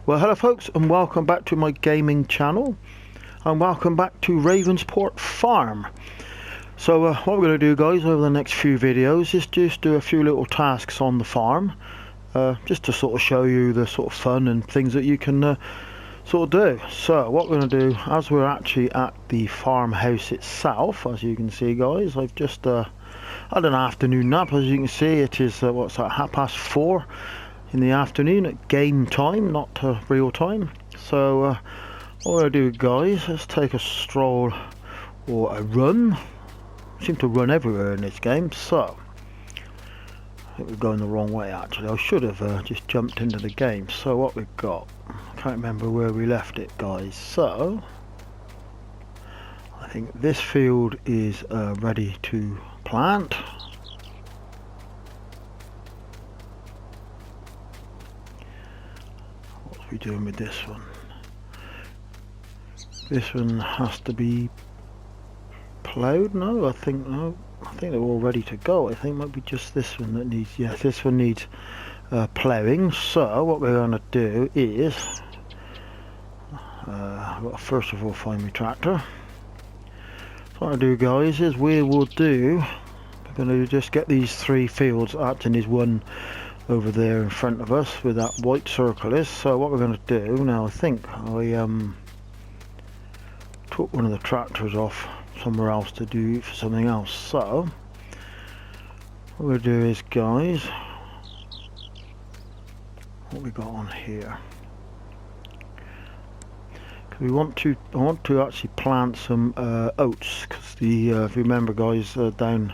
Well, hello folks, and welcome back to my gaming channel, and welcome back to Ravensport Farm. So what we're going to do, guys, over the next few videos is just do a few little tasks on the farm, just to sort of show you the sort of fun and things that you can sort of do. So what we're going to do, as we're actually at the farmhouse itself, as you can see, guys, I've just had an afternoon nap. As you can see, it is what's that, 4:30 in the afternoon at game time, not real time. So what we're going to do, guys, let's take a stroll or a run. I seem to run everywhere in this game, so I think we're going the wrong way actually. I should have just jumped into the game. So what we've got, I can't remember where we left it, guys. So I think this field is ready to plant. What are we doing with this one? This one has to be ploughed. No, I think they're all ready to go. I think it might be just this one that needs, yes, this one needs ploughing. So what we're going to do is well, first of all, find my tractor. So what I'll do, guys, is we will do, we're going to just get these three fields acting as one over there in front of us with that white circle is. So what we're going to do now, I think I took one of the tractors off somewhere else to do for something else. So what we'll do is, guys, what we got on here, because I want to actually plant some oats, because the if you remember, guys, down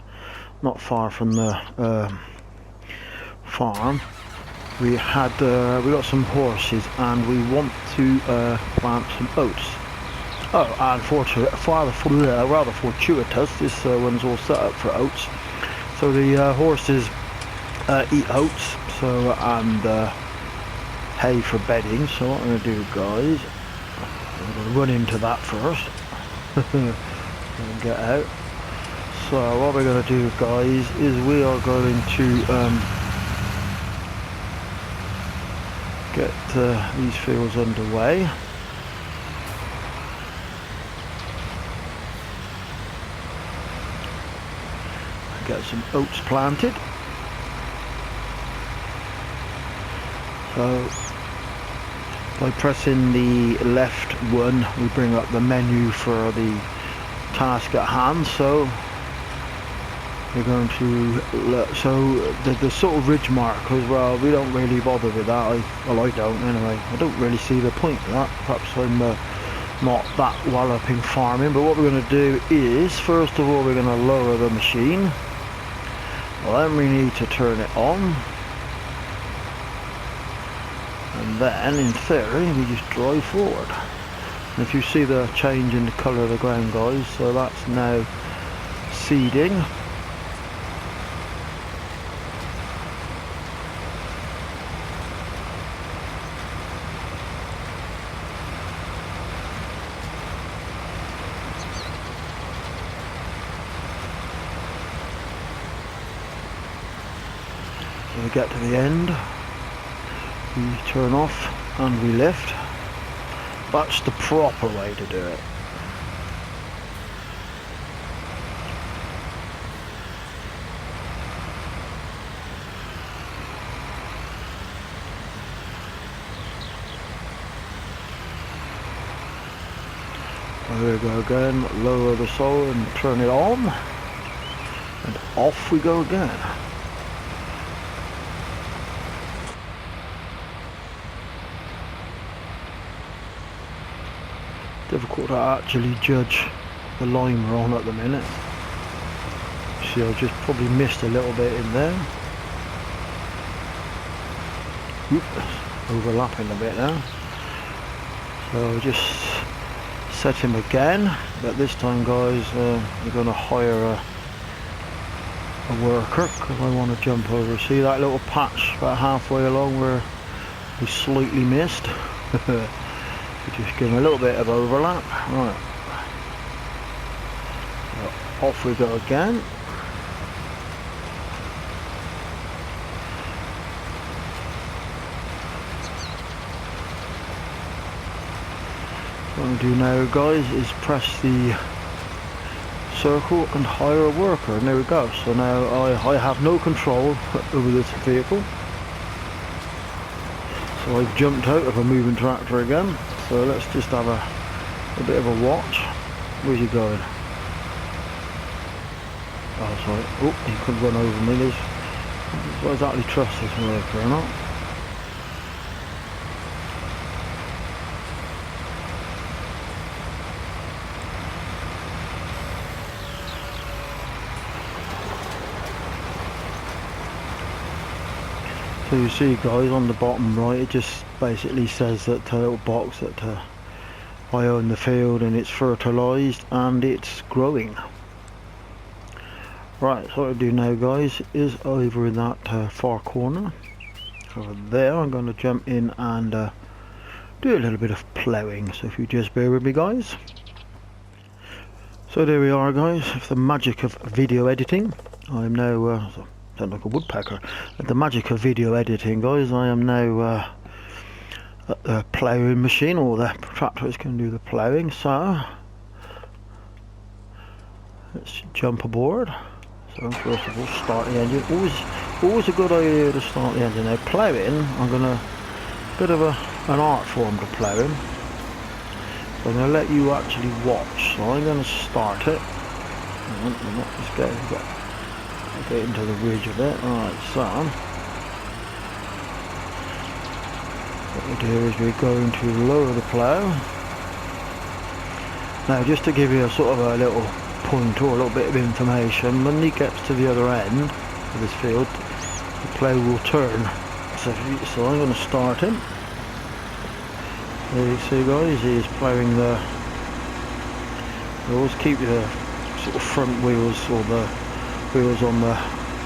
not far from the farm we got some horses and we want to plant some oats. Oh, and rather fortuitous, this one's all set up for oats. So the horses eat oats, so, and hay for bedding. So what I'm going to do, guys, I'm going to run into that first and get out. So what we're going to do, guys, is we are going to get these fields underway. Get some oats planted. So by pressing the left one, we bring up the menu for the task at hand. So we're going to look, so the sort of ridge markers, well, we don't really bother with that. I don't anyway. I don't really see the point of that. Perhaps I'm not that well up in farming. But what we're going to do is, first of all, we're going to lower the machine. Well, then we need to turn it on, and then in theory we just drive forward. And if you see the change in the colour of the ground, guys, so that's now seeding. We get to the end, we turn off and we lift. That's the proper way to do it. There we go again, lower the soil and turn it on, and off we go again. Difficult to actually judge the line we're on at the minute. See, I just probably missed a little bit in there. Overlapping a bit now. So just set him again, but this time, guys, we're going to hire a worker, because I want to jump over. See that little patch about halfway along where we slightly missed? Just give him a little bit of overlap. Right. So off we go again. What I'm going to do now, guys, is press the circle and hire a worker, and there we go. So now I have no control over this vehicle. So I've jumped out of a moving tractor again. So let's just have a bit of a watch. Where's he going? Oh, sorry. Oh, he could run over me. Do I exactly trust this worker or not? So you see, guys, on the bottom right, it just basically says that little box that I own the field and it's fertilized and it's growing. Right, so what I do now, guys, is over in that far corner over there, I'm going to jump in and do a little bit of ploughing. So if you just bear with me, guys. So there we are, guys, with the magic of video editing. I am now sound like a woodpecker. At the magic of video editing, guys, I am now at the ploughing machine, or the tractor is going to do the ploughing. So let's jump aboard. So first of all, start the engine. Always a good idea to start the engine. Now ploughing, I'm gonna bit of an art form to ploughing. So I'm gonna let you actually watch. So I'm gonna start it. Let's get into the ridge of it. Alright, so what we do is we're going to lower the plough. Now just to give you a sort of a little pointer or a little bit of information, when he gets to the other end of this field, the plough will turn. So I'm going to start him. There you see, guys, he's ploughing the... You always keep your sort of front wheels, or the wheels on the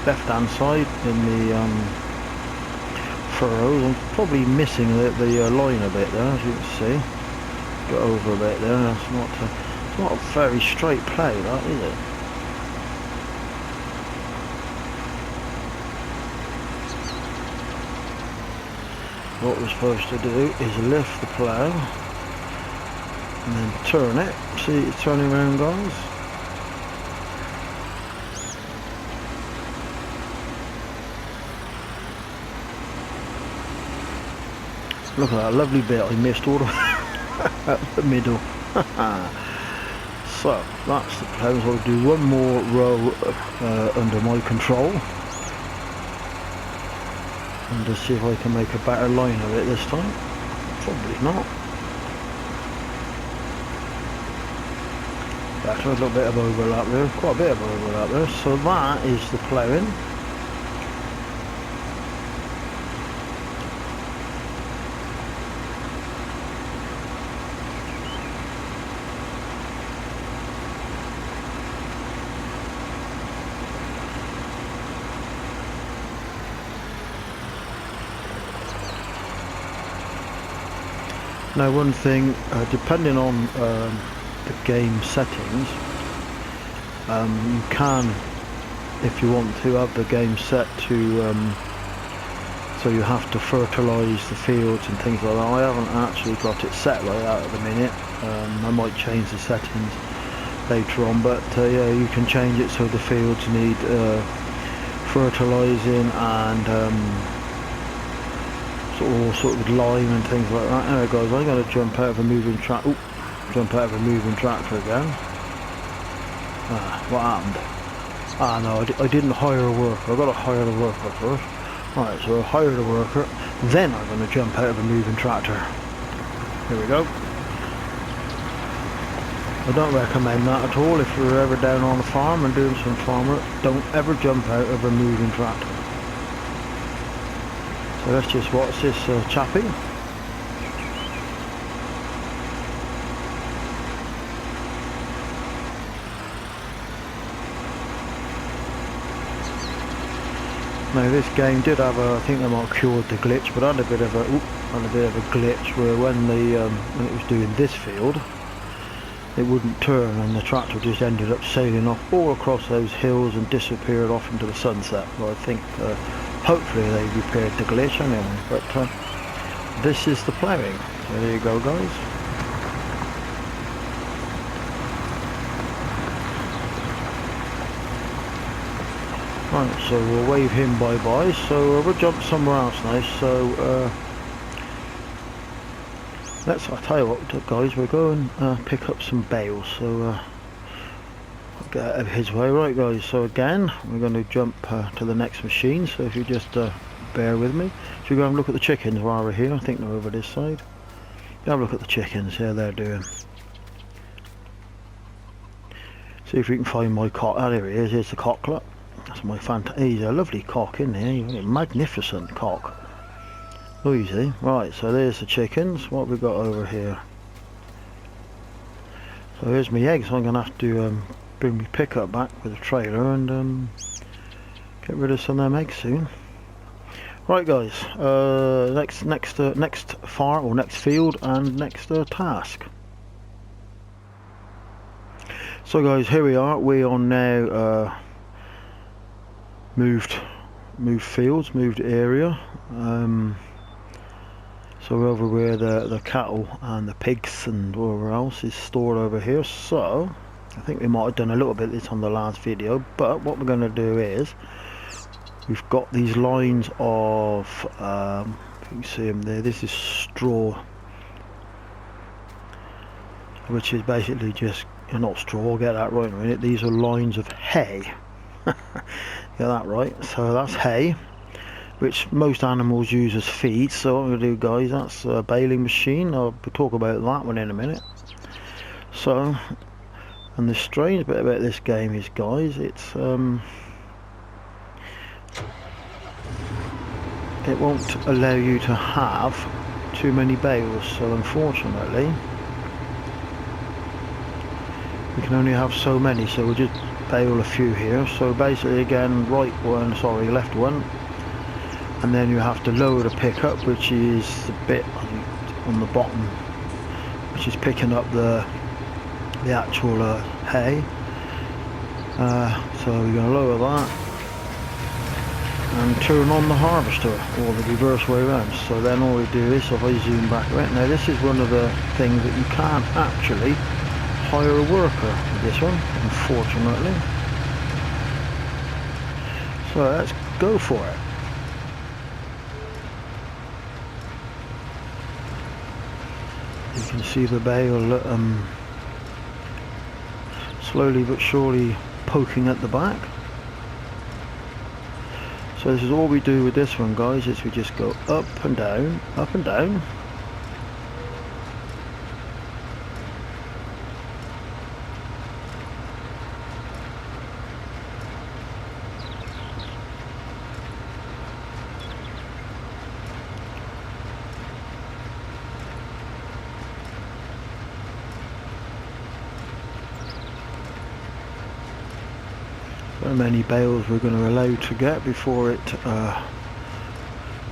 left hand side in the furrows. I'm probably missing the line a bit there, as you can see. Got over a bit there. It's not a very straight plough, that, is it? What we're supposed to do is lift the plough and then turn it. See it's turning around, guys. Look at that lovely bit I missed all the way at the middle. So that's the plough. So I'll do one more row under my control and just see if I can make a better line of it this time. Probably not. Better, a little bit of overlap there, quite a bit of overlap there. So that is the ploughing. Now one thing, depending on the game settings, you can, if you want to, have the game set to so you have to fertilise the fields and things like that. I haven't actually got it set like that at the minute. I might change the settings later on, but yeah, you can change it so the fields need fertilising and sort of lime and things like that. Anyway, guys, I'm going to jump out of a moving tractor. Jump out of a moving tractor again. What happened? No, I didn't hire a worker. I've got to hire the worker first. Right, so I hired a worker, then I'm going to jump out of a moving tractor. Here we go. I don't recommend that at all. If you're ever down on a farm and doing some farm work, don't ever jump out of a moving tractor. So let's just watch this chapping. Now this game did have I think they might have cured the glitch, but I had a bit of a glitch where when it was doing this field, it wouldn't turn and the tractor just ended up sailing off all across those hills and disappeared off into the sunset. Well, I think hopefully they repaired the glitch anyway, but this is the ploughing. So there you go, guys. Right, so we'll wave him bye-bye. So we'll jump somewhere else now. So I'll tell you what, guys, we'll go and pick up some bales. So I'll get out of his way. Right, guys, so again, we're going to jump to the next machine. So if you just bear with me. Should we go and look at the chickens while we're here? I think they're over this side. Have a look at the chickens, how they're doing. See if we can find my cock. Oh, there he is. Here's the cocklet. That's my he's a lovely cock, isn't he? He's a magnificent cock. Oh, easy. Right, so there's the chickens. What have we got over here? So here's my eggs. I'm going to have to bring my pickup back with the trailer and get rid of some of them eggs soon. Right, guys. Next farm or next field and next task. So, guys, here we are. We are now moved fields, moved area. So we're over where the cattle and the pigs and whatever else is stored over here. So I think we might have done a little bit of this on the last video, but what we're going to do is we've got these lines of you can see them there. This is straw, which is basically just not straw. I'll get that right in a minute. These are lines of hay. Get that right. So that's hay, which most animals use as feed. So what I'm going to do, guys, that's a baling machine. I'll talk about that one in a minute. So, and the strange bit about this game is, guys, it's it won't allow you to have too many bales. So unfortunately we can only have so many, so we'll just bale a few here. So basically, again, left one, and then you have to lower the pickup, which is the bit on the bottom, which is picking up the actual hay. So we're going to lower that and turn on the harvester, or the reverse way around. So then all we do is, if I zoom back right now, this is one of the things that you can't actually hire a worker for this one, unfortunately. So let's go for it. You can see the bale slowly but surely poking at the back. So this is all we do with this one, guys, is we just go up and down, up and down. How many bales we're going to allow to get before it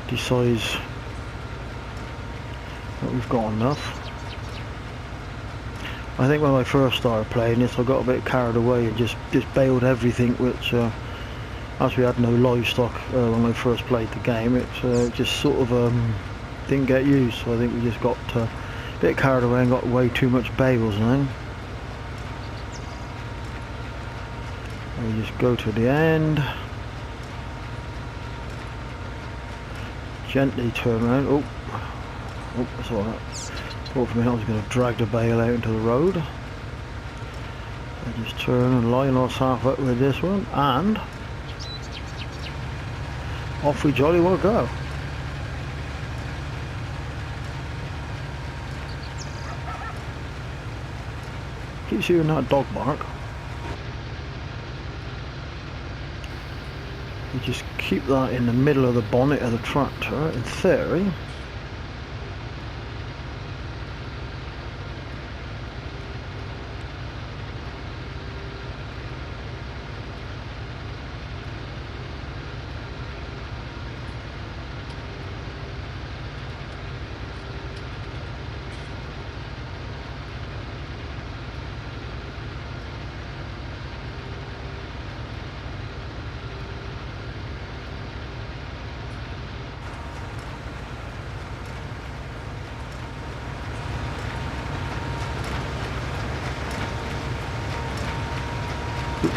decides that we've got enough. I think when I first started playing this, I got a bit carried away and just baled everything, which as we had no livestock when I first played the game, it just sort of didn't get used. So I think we just got a bit carried away and got way too much bales now. We just go to the end, gently turn around. Oh, that's alright. Thought for a minute I was going to drag the bale out into the road. I just turn and line us half up with this one, and off we jolly well go. Keeps hearing that dog bark. You just keep that in the middle of the bonnet of the tractor, in theory.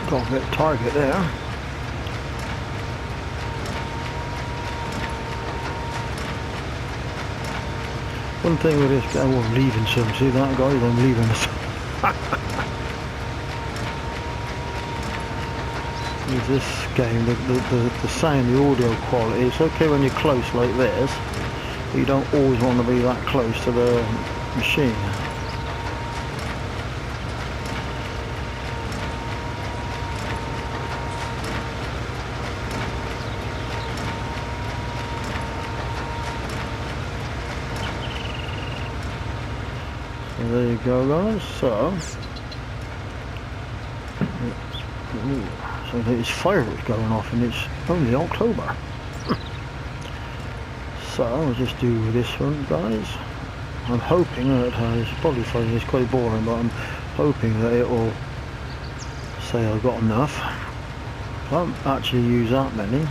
Got a bit of target there. one thing with this, oh, I'm leaving some, see that guys, I'm leaving some. With this game, the sound, the audio quality, it's okay when you're close like this, but you don't always want to be that close to the machine. So there you go guys, so there's fireworks going off and it's only October. So I'll just do this one guys. I'm hoping that it's probably finding it's quite boring, but I'm hoping that it will say I've got enough. I won't actually use that many.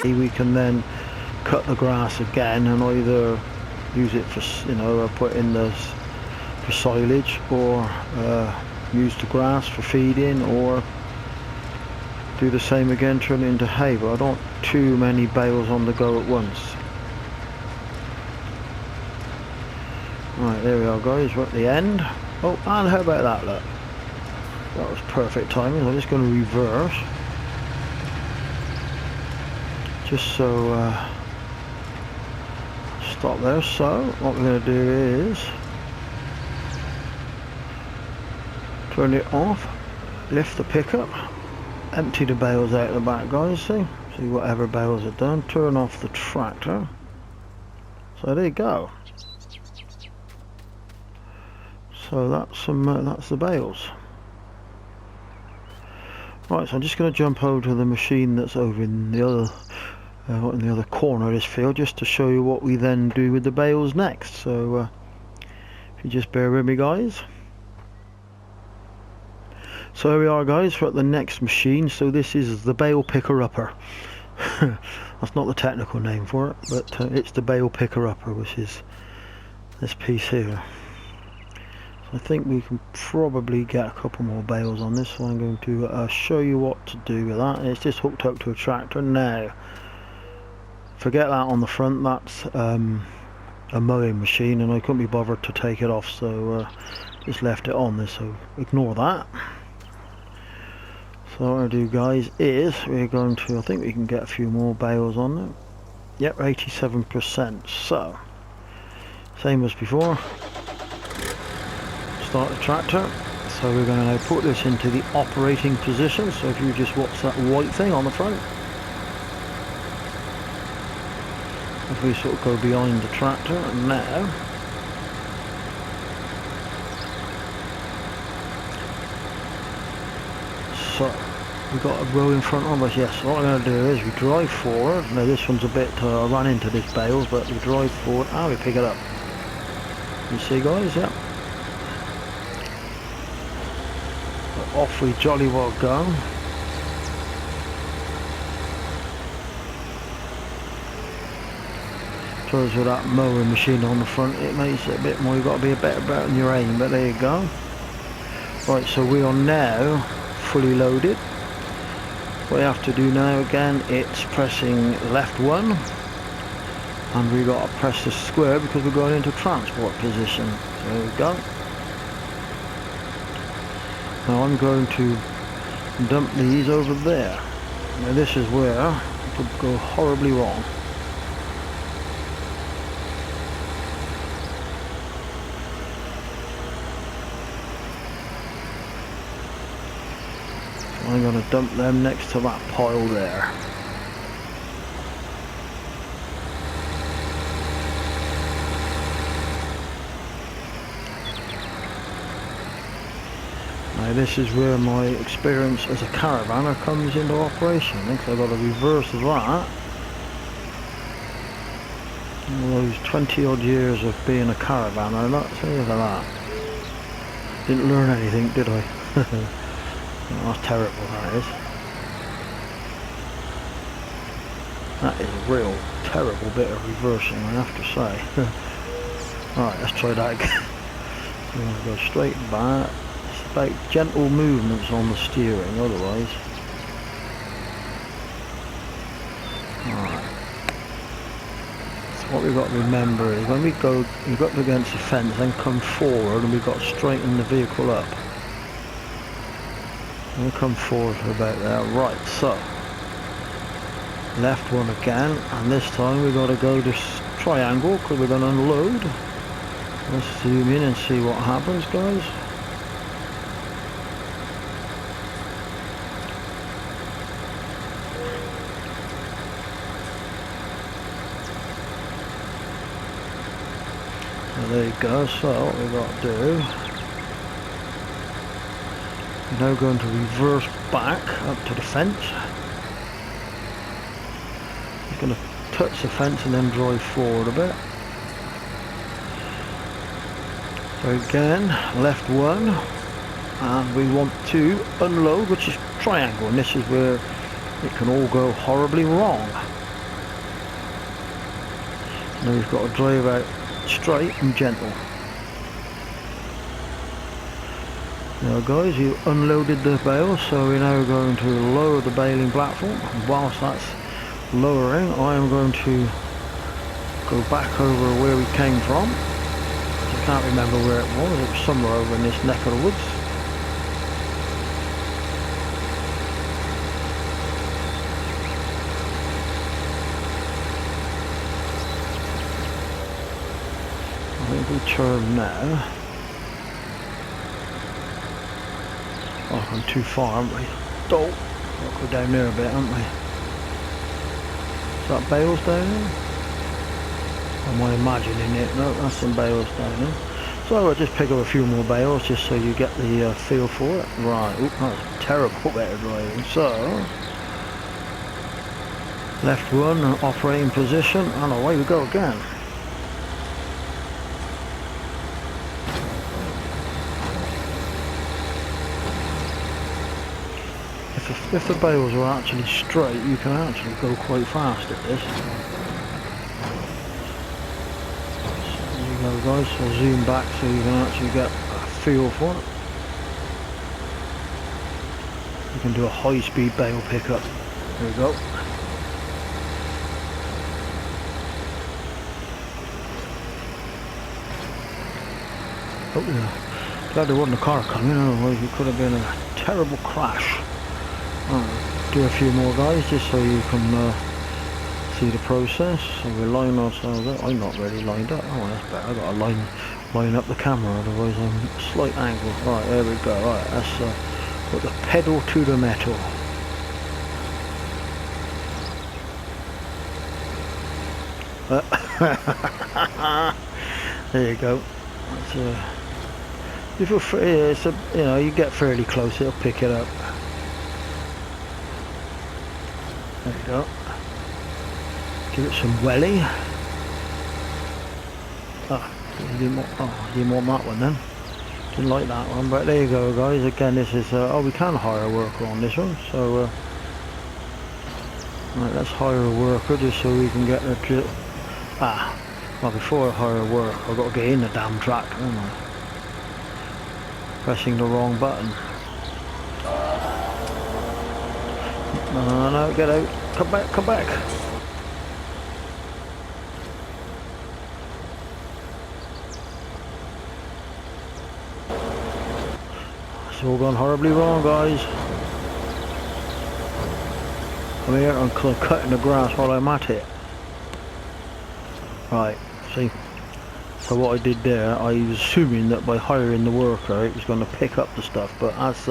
We can then cut the grass again and either use it for, you know, put in the for silage, or use the grass for feeding, or do the same again, turn it into hay. But I don't want too many bales on the go at once. Right, there we are guys, we're at the end. Oh, and how about that, look, that was perfect timing. I'm just going to reverse just so stop there. So what we're going to do is turn it off, lift the pickup, empty the bales out the back guys, see whatever bales are done, turn off the tractor. So there you go. So that's the bales. Right, so I'm just going to jump over to the machine that's over in the other corner of this field, just to show you what we then do with the bales next. So if you just bear with me guys. So here we are guys, we're at the next machine. So this is the bale picker upper. That's not the technical name for it, but it's the bale picker upper, which is this piece here. I think we can probably get a couple more bales on this, so I'm going to show you what to do with that. It's just hooked up to a tractor now. Forget that on the front, that's a mowing machine, and I couldn't be bothered to take it off, so just left it on there, so ignore that. So what I'm going to do guys is we're going to, I think we can get a few more bales on there. Yep, 87%. So same as before, start the tractor. So we're going to now put this into the operating position. So if you just watch that white thing on the front, if we sort of go behind the tractor, and now so we've got a row in front of us. Yes, so what I'm going to do is we drive forward. Now this one's a bit I ran into this bales, but we drive forward and we pick it up. You see guys, yeah, off we jolly well go. With that mowing machine on the front, it makes it a bit more, you've got to be a bit better in your aim, but there you go. Right, so we are now fully loaded. What you have to do now again, it's pressing left 1 and we got to press the square because we're going into transport position. So there we go. Now I'm going to dump these over there. Now this is where it could go horribly wrong. So I'm going to dump them next to that pile there. Now this is where my experience as a caravaner comes into operation. I think I've got to reverse that. All those 20 odd years of being a caravaner, that's any of that. Didn't learn anything, did I? That's terrible, that is. That is a real terrible bit of reversing, I have to say. Alright, let's try that again. So I'm going to go straight back. About gentle movements on the steering, otherwise. Alright. So what we've got to remember is when we go up against the fence, then come forward and we've got to straighten the vehicle up. We'll come forward for about there. Right, so left one again, and this time we've got to go this triangle because we're going to unload. Let's zoom in and see what happens, guys. There you go, so what we've got to do, we're now going to reverse back up to the fence. We're going to touch the fence and then drive forward a bit. So again, left one, and we want to unload, which is triangle, and this is where it can all go horribly wrong. Now we've got to drive out straight and gentle. Now guys, you unloaded the bale, so we're now going to lower the baling platform, and whilst that's lowering, I am going to go back over where we came from. I can't remember where it was somewhere over in this neck of the woods. I think we turn now. Oh, I'm too far, aren't we? Oh, we'll go down there a bit, aren't we? Is that bales down there? Am I imagining it? No, that's some bales down there. So I'll just pick up a few more bales just so you get the feel for it. Right, oop, that's a terrible bit of driving. So, left one, operating position, and away we go again. If the bales are actually straight, you can actually go quite fast at this. So there you go guys, I'll zoom back so you can actually get a feel for it. You can do a high speed bale pickup. There we go. Oh yeah, glad there wasn't a car coming, otherwise it could have been a terrible crash. Do a few more guys just so you can see the process. So we're lining ourselves up. I'm not really lined up. Oh, that's better. I've got to line up the camera, otherwise I'm at a slight angle. Right, there we go. Right, let's put the pedal to the metal. There you go. That's, it's a, you know, you get fairly close, it'll pick it up. There you go. Give it some welly. Oh, you didn't want that one then. Didn't like that one, but there you go guys. Again, this is, oh, we can hire a worker on this one, so right, let's hire a worker just so we can get the drill. Well, before I hire a worker, I've got to get in the damn track, haven't I? Pressing the wrong button. No, get out. Come back, come back. It's all gone horribly wrong, guys. I'm here, I'm cutting the grass while I'm at it. Right, see. So what I did there, I was assuming that by hiring the worker it was going to pick up the stuff, but as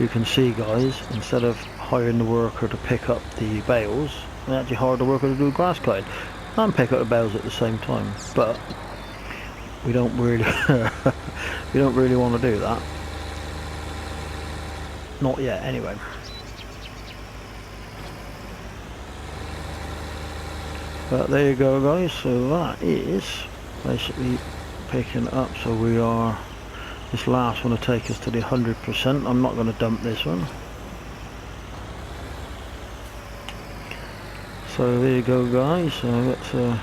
you can see, guys, instead of hiring the worker to pick up the bales, I actually hired the worker to do grass cutting and pick up the bales at the same time. But we don't really we don't really want to do that. Not yet, anyway. But there you go, guys. So that is basically picking up. So we are, this last one will take us to the 100%. I'm not going to dump this one. So there you go, guys. So let's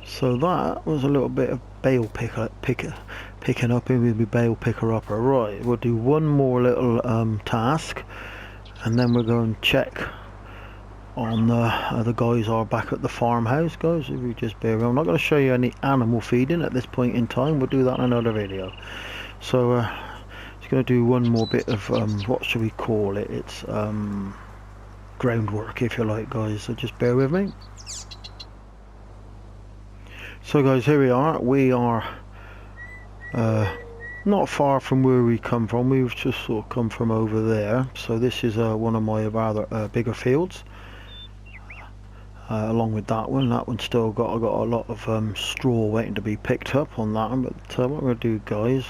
so that was a little bit of bale picking up in with my bale picker upper. Right, we'll do one more little task, and then we're going to check on the guys are back at the farmhouse, guys. If you just bear with me, I'm not going to show you any animal feeding at this point in time. We'll do that in another video. So just going to do one more bit of what should we call it? It's groundwork, if you like, guys. So just bear with me. So guys, here we are. We are not far from where we come from. We've just sort of come from over there. So this is one of my rather bigger fields. Along with that one. That one's still got a lot of straw waiting to be picked up on that one. But what we're going to do, guys,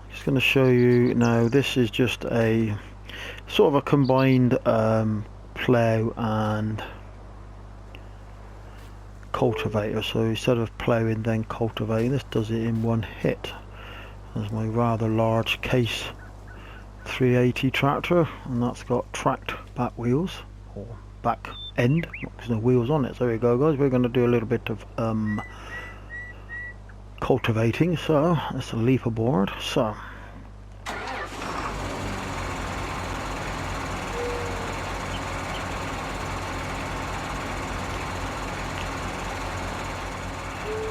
I'm just going to show you now. This is just a sort of a combined plough and cultivator. So instead of ploughing then cultivating, this does it in one hit. There's my rather large case 380 tractor, and that's got tracked back wheels, or back end, there's no wheels on it. So there you go, guys. We're going to do a little bit of cultivating. So let's leap aboard. So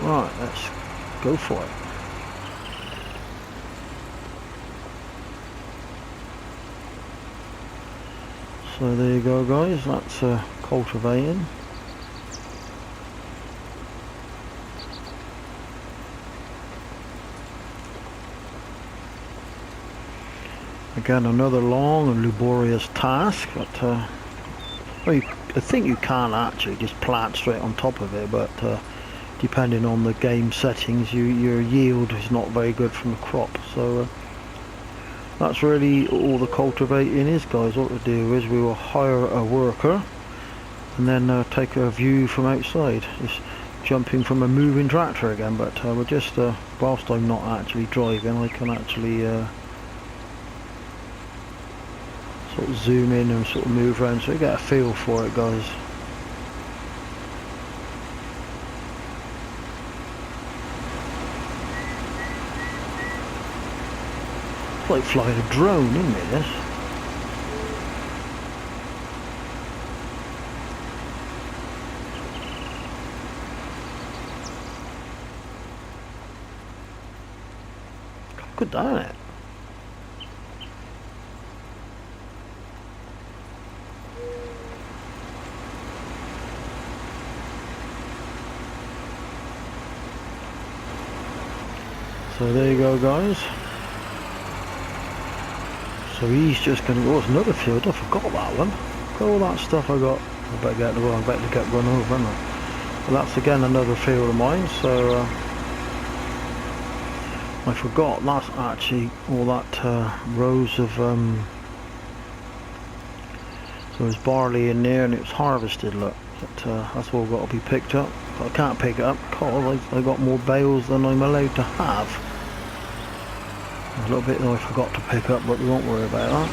right, let's go for it. So there you go, guys, that's cultivating. Again, another long and laborious task, but well, I think you can actually just plant straight on top of it, but depending on the game settings, your yield is not very good from the crop. So that's really all the cultivating is, guys. What we do is we will hire a worker and then take a view from outside. Just jumping from a moving tractor again, but we're just whilst I'm not actually driving, I can actually sort of zoom in and sort of move around so you get a feel for it, guys. It's like flying a drone, isn't it, this? Good, isn't it? So there you go, guys. So he's just going to go, it's another field, I forgot that one. Look at all that stuff I got. I better get the one, I better get run over, haven't I? Well, that's again another field of mine, so I forgot that's actually all that rows of so there's barley in there and it was harvested, look. But that's all got to be picked up. But I can't pick it up because I got more bales than I'm allowed to have. A little bit that I forgot to pick up, but we won't worry about that.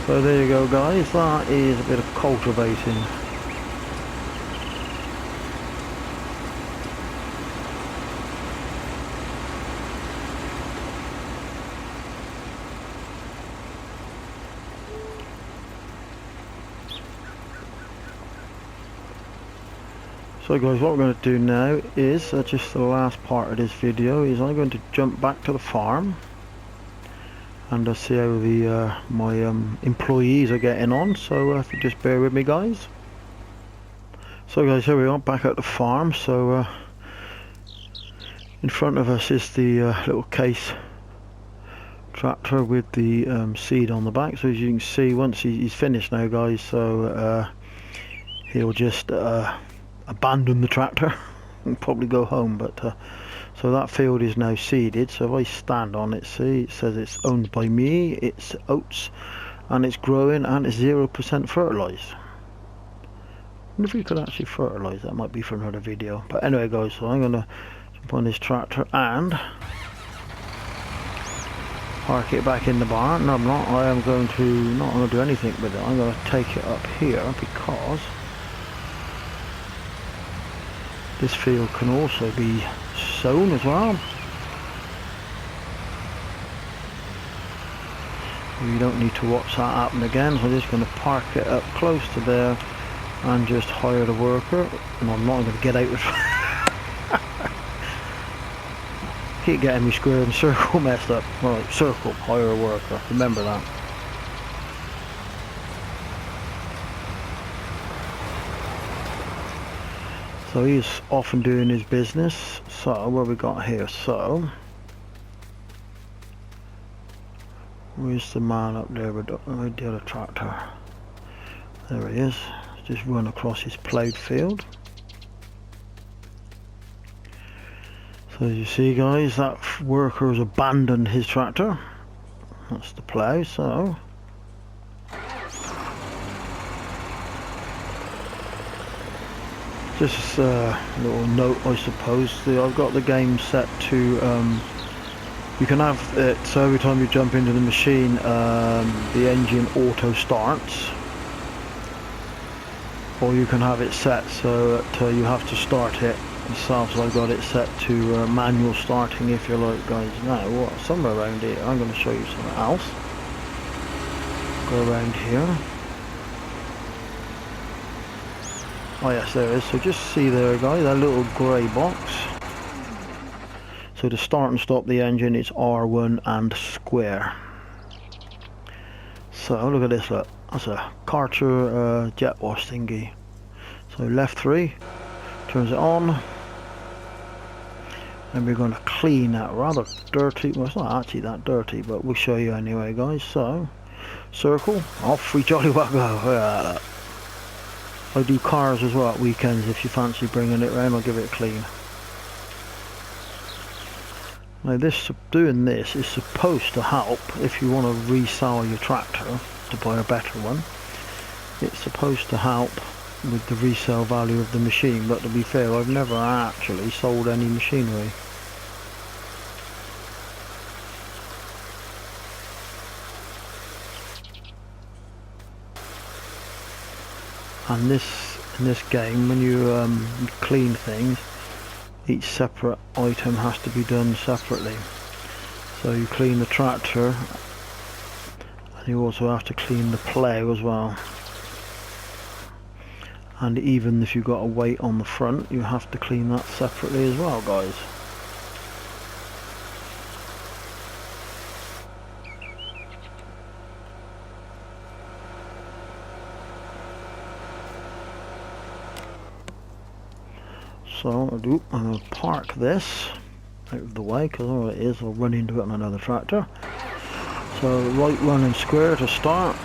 So there you go, guys, that is a bit of cultivating. So guys, what we're going to do now is, just the last part of this video, is I'm going to jump back to the farm and see how the my employees are getting on. So if you just bear with me guys. So guys, here we are back at the farm. So in front of us is the little case tractor with the seed on the back. So as you can see, once he's finished now guys, so he'll just abandon the tractor and probably go home. But so that field is now seeded. So if I stand on it, see, it says it's owned by me, it's oats, and it's growing, and it's 0% fertilised. I wonder if you could actually fertilise. That might be for another video. But anyway guys, so I'm going to jump on this tractor and park it back in the barn. No, I'm not. I am going to not going to do anything with it. I'm going to take it up here because this field can also be sown as well. You don't need to watch that happen again. So I'm just going to park it up close to there and just hire the worker. And I'm not going to get out of keep getting me square and circle messed up. Right, circle, hire a worker. Remember that. So he's often doing his business. So what have we got here? So where's the man up there with the other tractor? There he is. Just run across his ploughed field. So as you see guys, that worker has abandoned his tractor. That's the plough. So just a little note, I suppose. I've got the game set to you can have it so every time you jump into the machine the engine auto starts, or you can have it set so that you have to start it yourself. So I've got it set to manual starting, if you like guys. Now what, somewhere around here I'm going to show you something else. Go around here. Oh yes, there it is. So just see there guys, that little grey box. So to start and stop the engine, it's R1 and square. So look at this, look. That's a Karcher jet wash thingy. So left 3, turns it on. And we're going to clean that rather dirty, well it's not actually that dirty, but we'll show you anyway guys. So, circle, off we jolly well go. Look at that. I do cars as well at weekends. If you fancy bringing it round, I'll give it a clean. Now doing this is supposed to help if you want to resell your tractor to buy a better one. It's supposed to help with the resale value of the machine, but to be fair, I've never actually sold any machinery. And in this game, when you clean things, each separate item has to be done separately. So you clean the tractor, and you also have to clean the plough as well. And even if you've got a weight on the front, you have to clean that separately as well guys. So I'm going to park this out of the way, because all it is, I'll run into it on another tractor. So right running square to start.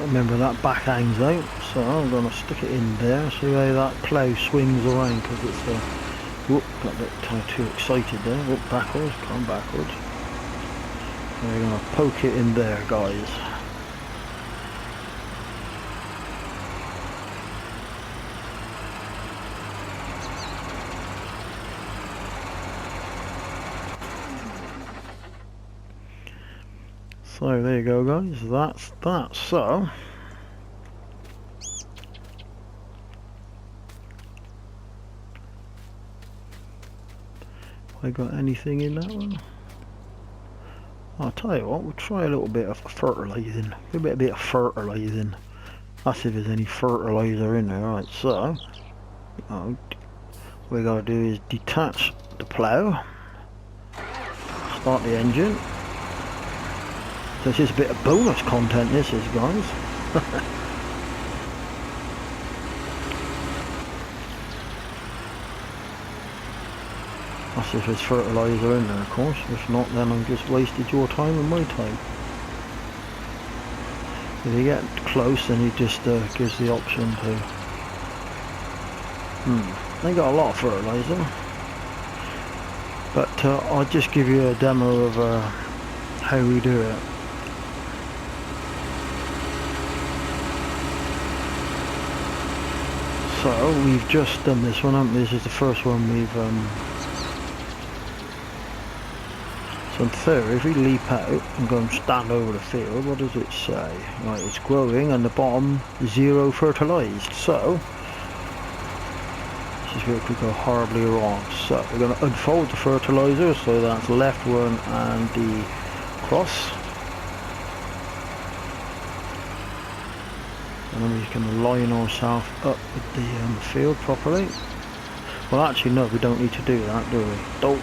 Remember that back hangs out, so I'm going to stick it in there. See how that plough swings around, because it's whoop, got a bit too excited there. Whoop, backwards, come backwards. So we're going to poke it in there guys. So there you go guys, that's that. So have I got anything in that one? I'll tell you what, we'll try a little bit of fertilizing. A bit of fertilizing. That's if there's any fertilizer in there. Right, so what we gotta do is detach the plough, start the engine. So it's just a bit of bonus content, this is, guys. That's if there's fertilizer in there, of course. If not, then I've just wasted your time and my time. If you get close, then he just gives the option to. They got a lot of fertilizer, but I'll just give you a demo of how we do it. So we've just done this one, haven't we? This is the first one we've so in theory, if we leap out and go and stand over the field, what does it say? Right, it's growing and the bottom 0 fertilised. So this is where it could go horribly wrong. So we're going to unfold the fertiliser, so that's left one and the cross. And then we can line ourselves up with the field properly. Well, actually no, we don't need to do that, do we? Don't.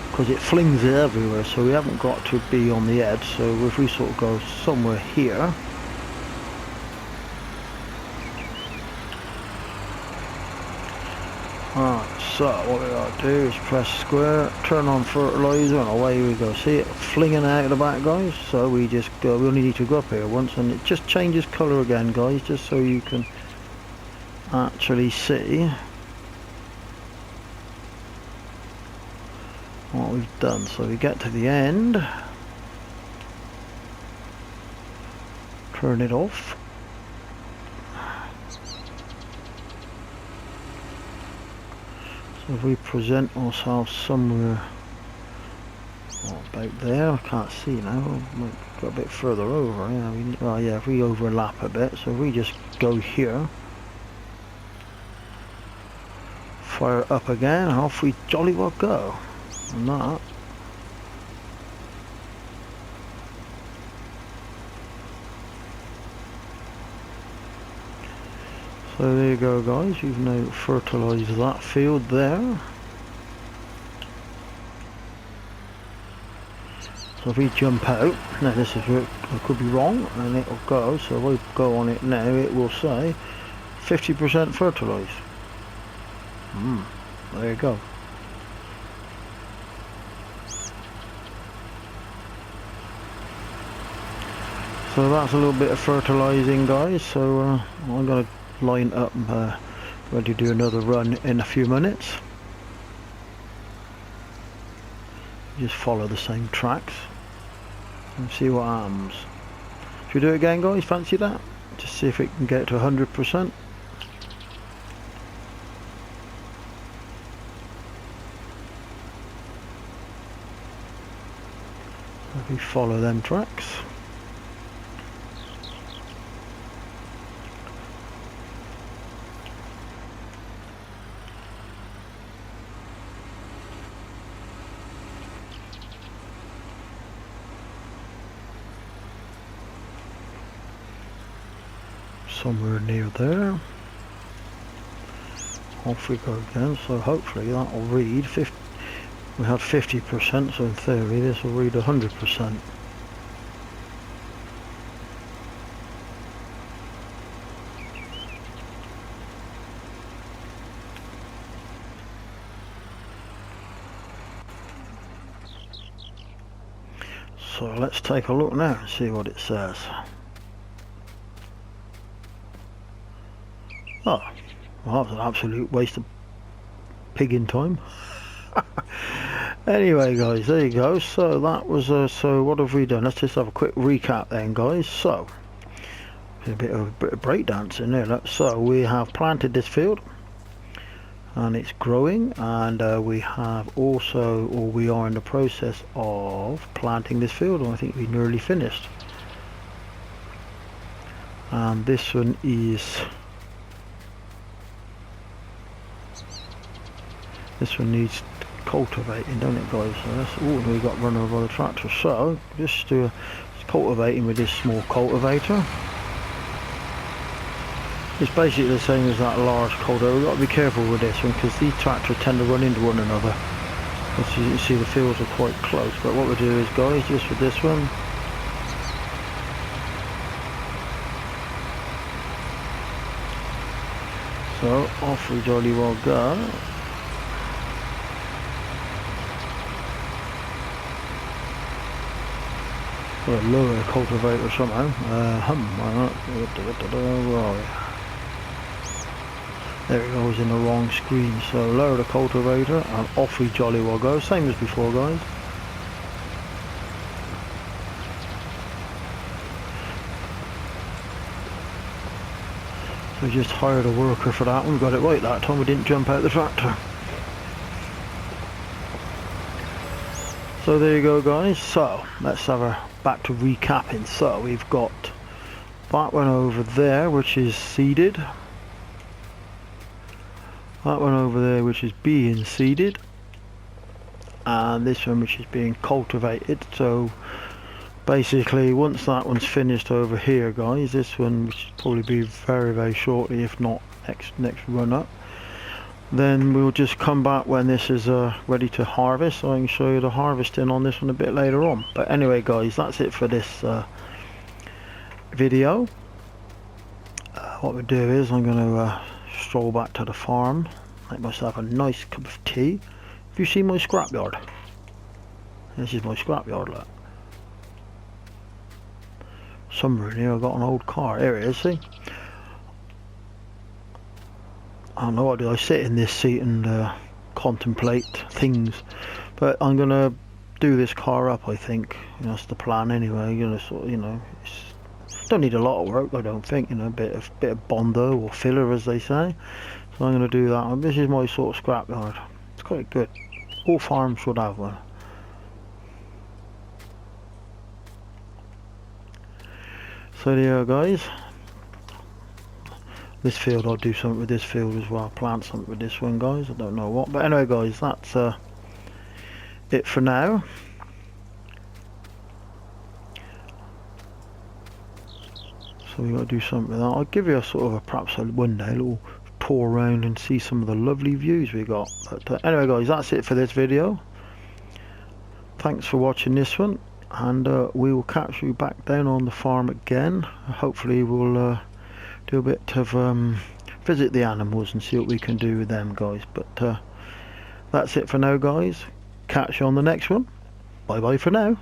Because it flings it everywhere, so we haven't got to be on the edge. So if we sort of go somewhere here, alright, so what we gotta do is press square, turn on fertilizer, and away we go. See it flinging out of the back, guys? So we just go, we only need to go up here once, and it just changes colour again, guys, just so you can actually see what we've done. So we get to the end, turn it off, so if we present ourselves somewhere about there, I can't see now, might go a bit further over. Yeah, if we overlap a bit, so if we just go here, fire up again, and off we jolly well go. And that so there you go, guys, you've now fertilised that field there. So if we jump out, now this is where I could be wrong, and it'll go, so if I go on it now, it will say 50% fertilised. There you go. So that's a little bit of fertilising, guys. So I'm going to line up and ready to do another run in a few minutes. Just follow the same tracks and see what happens. Should we do it again, guys? Fancy that? Just see if it can get to 100%. If we follow them tracks. Somewhere near there. Off we go again, so hopefully that will read 50. We had 50%, so in theory this will read 100%. So let's take a look now and see what it says. Oh, well, that was an absolute waste of pigging time. Anyway, guys, there you go. So that was so what have we done? Let's just have a quick recap then, guys. So a bit of breakdance in there. So we have planted this field and it's growing, and we have also, or we are in the process of planting this field, and I think we nearly finished. And this one is, this one needs cultivating, don't it, guys? So that's all we got run over by the tractor. So just do cultivating with this small cultivator. It's basically the same as that large cultivator. We've got to be careful with this one because these tractors tend to run into one another. As you can see, the fields are quite close. But what we do is, guys, just with this one, so off we jolly well go. Got to lower the cultivator somehow. Where are we? There it goes in the wrong screen. So lower the cultivator and off we jolly well go. Same as before, guys. So we just hired a worker for that one. We got it right that time. We didn't jump out the tractor. So there you go, guys. So let's have a back to recapping. So we've got that one over there which is seeded, that one over there which is being seeded, and this one which is being cultivated. So basically once that one's finished over here, guys, this one, which will probably be very shortly, if not next run up, then we'll just come back when this is ready to harvest. So I can show you the harvesting on this one a bit later on. But anyway, guys, that's it for this video. What we do is I'm going to stroll back to the farm, make myself a nice cup of tea. If you see my scrapyard, this is my scrapyard, look. Somewhere in here I've got an old car. Here it is, see? I don't know what do I sit in this seat and contemplate things, but I'm gonna do this car up. I think, you know, that's the plan anyway. You know, sort of, you know, don't need a lot of work, I don't think. You know, a bit of bondo or filler, as they say. So I'm gonna do that. And this is my sort of scrapyard. It's quite good. All farms should have one. So there you go, guys. This field, I'll do something with this field as well. Plant something with this one, guys. I don't know what. But anyway, guys, that's it for now. So we got to do something with that. I'll give you a sort of perhaps one day a little tour around and see some of the lovely views we got. But anyway, guys, that's it for this video. Thanks for watching this one, and we will catch you back down on the farm again. Hopefully we'll do a bit of visit the animals and see what we can do with them, guys. But that's it for now, guys. Catch you on the next one. Bye bye for now.